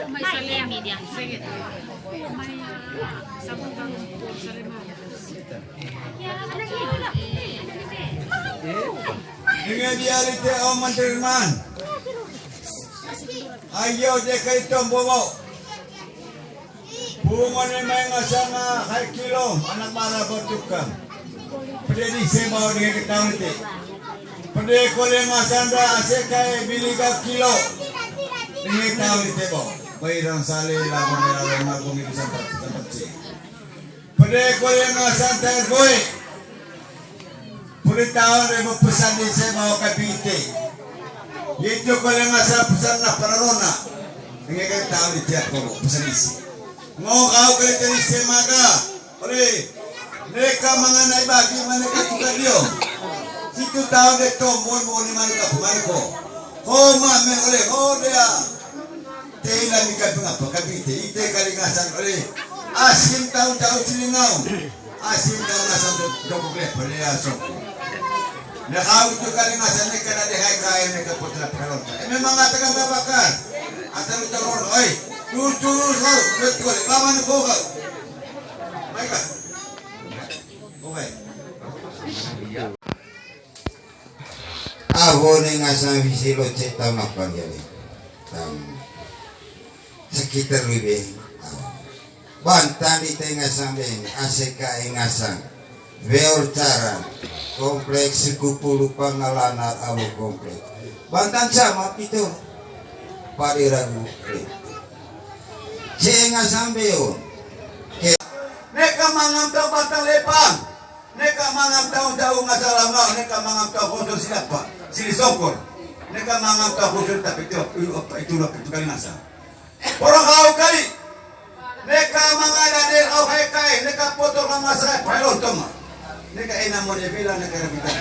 May salemi diyan. Sige. May sabon kang salema. Dengan dialite o mandirman. Ayaw de kay tombomo. Bungo ni may ngasang kay kilom anak mara botukam. Pwede di semaw dengan ketawin ite. Pwede ko le masanda ase kay biligaw kilo. Dengan ketawin ite bo. Bayrang sali lagu merah margo mi sampai sih. Pwede ko le masanda goy. Pwede tahu remo pesan di semaw kapite. Itu ko le masanda pesan na pararona. Dengan ketawin ite ako pesan isi. Mau kau kerja di semaga. Oleh mereka mengenai bagi mereka juga dia. Situ tahu dia tombol mau di mana kemana ko. Oh mame oleh oh dia. Tela ni kau ngapa kabite ite kali ngasan oleh. Asim tahu tahu silingau. Asim tahu ngasan jauh boleh boleh asok. Nah kau itu kali ngasan ni kena dihai kaya ni keputra peron. Memang ngatakan bakar. Asal ucapan oi. Turun kau betul. Bawa ni kau. Baiklah. Ako na nga sa visilo cita mapangyari. Sekitar lebih. Bantan di tengah samping aseka ingasan. Veor cara kompleks sekupulu pangalanar awu kompleks. Bantan sama itu. Pari ragu. Cenga sampeun. Neka mangam tau batang lepang. Neka mangam tau jauh masalah ngau. Neka mangam tau khusus siapa? Sili sokor. Neka mangam tau khusus tapi itu kali nasa. Orang kau kali. Neka mangada der au hekai. Neka potong kang masalah pelon toma. Neka ena mo devila neka rabita.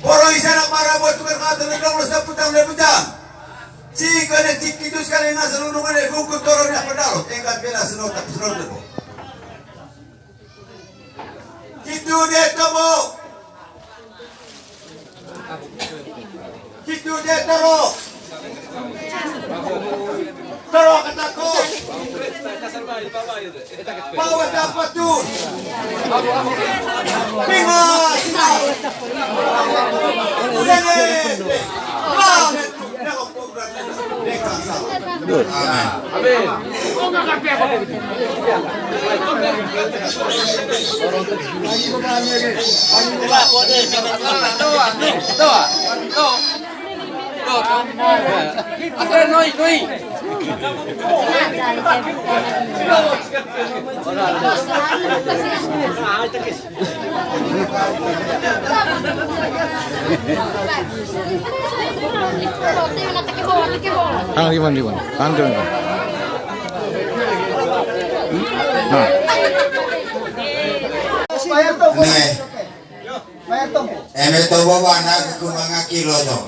Orang isana para buat tukar kata neka ulas putang leputang. Jika ada cik itu sekali nasa lulungan ada buku turunnya pedal. Tingkat bela senot tapi senot lebo. Kitu dia tobo. Kitu dia toro. Toro kataku. Bawa dapat tu. Pingat. Amin. Liwan. Kandung. Bayar to. Eme to bawa na kumanga kilo to.